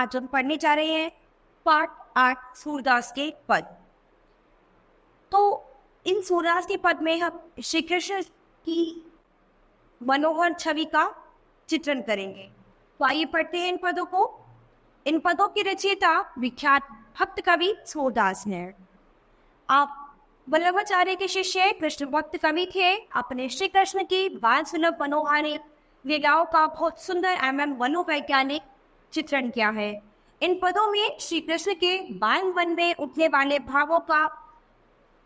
आज हम पढ़ने जा रहे हैं पाठ 8 सूरदास के पद। तो इन सूरदास के पद में हम श्री कृष्ण की मनोहर छवि का चित्रण करेंगे। तो आइए पढ़ते हैं इन पदों को। इन पदों की रचयिता विख्यात भक्त कवि सूरदास हैं। आप वल्लभाचार्य के शिष्य कृष्ण भक्त कवि थे। अपने श्री कृष्ण की बाल सुलभ मनोहारी लीलाओं का बहुत सुंदर एवं मनोवैज्ञानिक चित्रण किया है। इन पदों में श्री कृष्ण के बाल मन में उठने वाले भावों का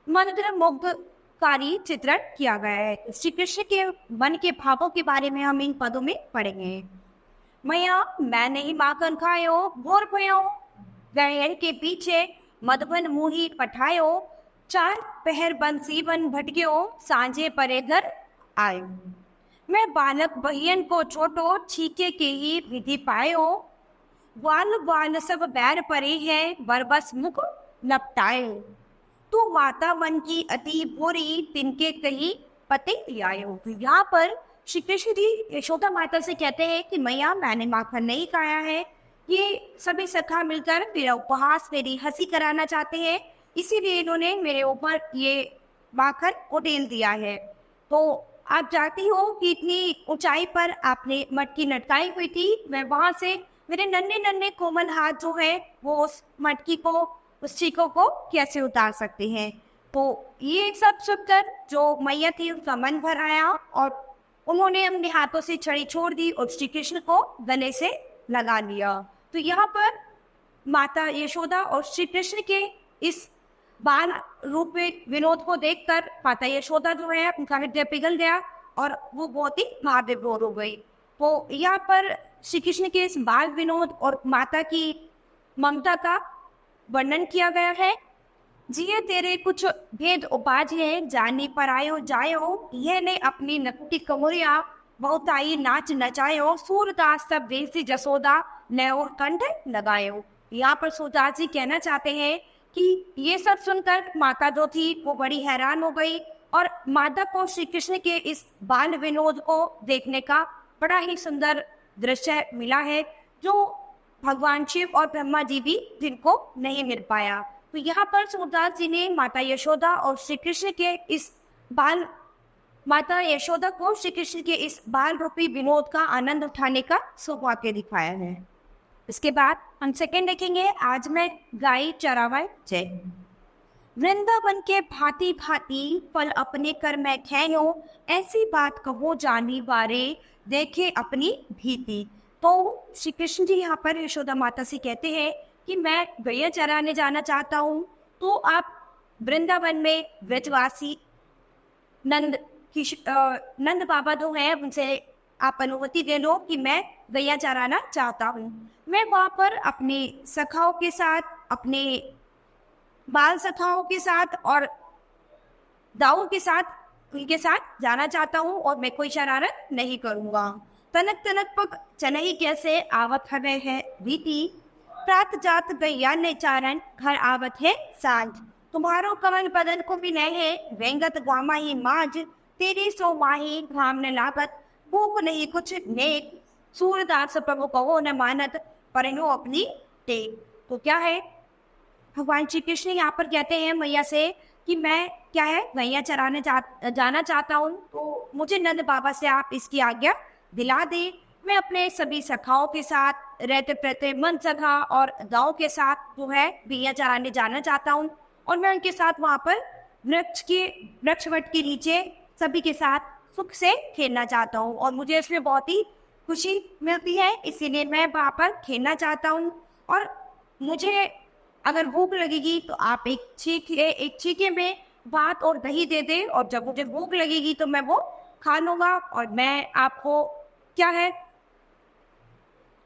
मंत्र मुग्धकारी चित्रण किया गया है। श्री कृष्ण के मन के भावों के बारे में हम इन पदों में पढ़ेंगे। मैया मैंने ही माखन खायो, भोर भयो गैर के पीछे मधुबन मुही पठायो, चार पहर बंसी बन भटक्यो, सांझे परे घर आयो। मैं बालक बहियन को छोटो, छीके के ही विधि पायो, बाल बाल सब बैर परे है, बरबस मुख लपटाए। तू माता मन की अति बुरी, तिनके कही पते आयो। यहाँ पर श्री कृष्ण जी यशोदा माता से कहते हैं कि मैया मैंने माखन नहीं खाया है, ये सभी सखा मिलकर मेरा उपहास, मेरी हंसी कराना चाहते हैं, इसीलिए इन्होंने मेरे ऊपर ये माखन उड़ेल दिया है। तो आप जानती हो कि इतनी ऊंचाई पर आपने मटकी लटकाई हुई थी, मैं वहां से मेरे नन्हे नन्हे कोमल हाथ जो है वो उस मटकी को, उस चीखों को कैसे उतार सकते हैं। तो ये सब सुनकर जो मैया थी उनका मन भर आया और उन्होंने अपने हाथों से छड़ी छोड़ दी और श्री कृष्ण को गले से लगा लिया। तो यहाँ पर माता यशोदा और श्री कृष्ण के इस बाल रूप में विनोद को देखकर माता यशोदा जो है उनका हृदय पिघल गया और वो बहुत ही भावविभोर हो गई। तो यहाँ पर श्री कृष्ण के इस बाल विनोद और माता की ममता का वर्णन किया गया है। जिये तेरे कुछ भेद उपाज है, जानी पर आयो जायो, यह ने अपनी नकटी कमुरिया, बहुताई नाच नचायो, सूरदास सब देसी जसोदा ने और कंठ लगायो। यहाँ पर सूरदास जी कहना चाहते हैं कि ये सब सुनकर माता जो थी वो बड़ी हैरान हो गई और माता को श्री कृष्ण के इस बाल विनोद को देखने का बड़ा ही सुंदर दृश्य मिला है, जो भगवान शिव और ब्रह्मा जी भी जिनको नहीं मिल पाया। तो यहाँ पर सूरदास जी ने माता यशोदा और श्री कृष्ण के इस माता यशोदा को श्री कृष्ण के इस बाल रूपी विनोद का आनंद उठाने का सौभाग्य दिखाया है। इसके बाद हम सेकंड देखेंगे, आज मैं गाय चरावाय जय। वृंदावन के भांति भांति फल अपने कर मैं खेयो, ऐसी बात कहो जानी बारे, देखे अपनी भीति। तो श्री कृष्ण जी यहाँ पर यशोदा माता से कहते हैं कि मैं गैया चराने जाना चाहता हूँ, तो आप वृंदावन में व्रजवासी नंद बाबा जो है उनसे आप अनुमति दे लो कि मैं गैया चराना चाहता हूँ। मैं वहाँ पर अपने सखाओं के साथ, अपने बाल सखाओं के साथ और दाऊ के साथ, उनके साथ जाना चाहता हूँ और मैं कोई शरारत नहीं करूँगा। तनक तनक पग चनही कैसे आवत हवे है बीती, प्रात जात गैया ने चारण घर आवत है सांझ। तुम्हारो कमल बदन को भी नहीं है, वेंगत गामा ही माज, तेरी सो माही घाम न लागत, भूख नहीं कुछ नेक, सूरदास प्रभु कहो न मानत, परनो अपनी टेक। तो क्या है, भगवान श्री कृष्ण यहाँ पर कहते हैं मैया से कि मैं क्या है गैया चराने जाना चाहता हूँ, तो मुझे नंद बाबा से आप इसकी आज्ञा दिला दे। मैं अपने सभी सखाओं के साथ रहते रहते मन सखा और गाँव के साथ जो है गैया चराने जाना चाहता हूँ और मैं उनके साथ वहाँ पर वृक्ष वट के नीचे सभी के साथ सुख से खेलना चाहता हूँ और मुझे इसमें बहुत ही खुशी मिलती है, इसीलिए मैं वहाँ पर खेलना चाहता हूँ। और मुझे अगर भूख लगेगी तो आप एक छीके में भात और दही दे दे और जब मुझे भूख लगेगी तो मैं वो खा लूँगा और मैं आपको क्या है,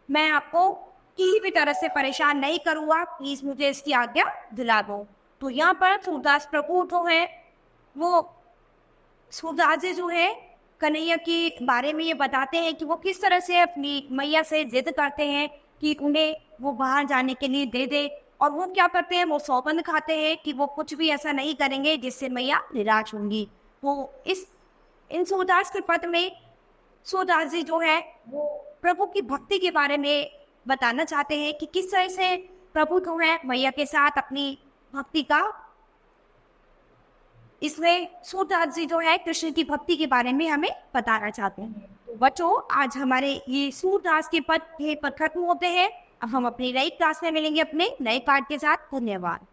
मैं आपको किसी भी तरह से परेशान नहीं करूँगा, प्लीज़ मुझे इसकी आज्ञा दिला दो। तो यहाँ पर सूरदास प्रभु जो है वो सूरदास जी जो है कन्हैया के बारे में ये बताते हैं कि वो किस तरह से अपनी मैया से जिद करते हैं कि उन्हें वो बाहर जाने के लिए दे दे और वो क्या करते हैं, वो सौगंध खाते हैं कि वो कुछ भी ऐसा नहीं करेंगे जिससे मैया निराश होंगी। वो इन सूरदास के पद में सूरदास जी जो है वो प्रभु की भक्ति के बारे में बताना चाहते हैं कि किस तरह से प्रभु जो है मैया के साथ अपनी भक्ति का, इसमें सूरदास जी जो है कृष्ण की भक्ति के बारे में हमें बताना चाहते हैं। तो बच्चों, आज हमारे ये सूरदास के पद खत्म होते हैं। अब हम अपनी नई क्लास में मिलेंगे अपने नए पाठ के साथ। धन्यवाद।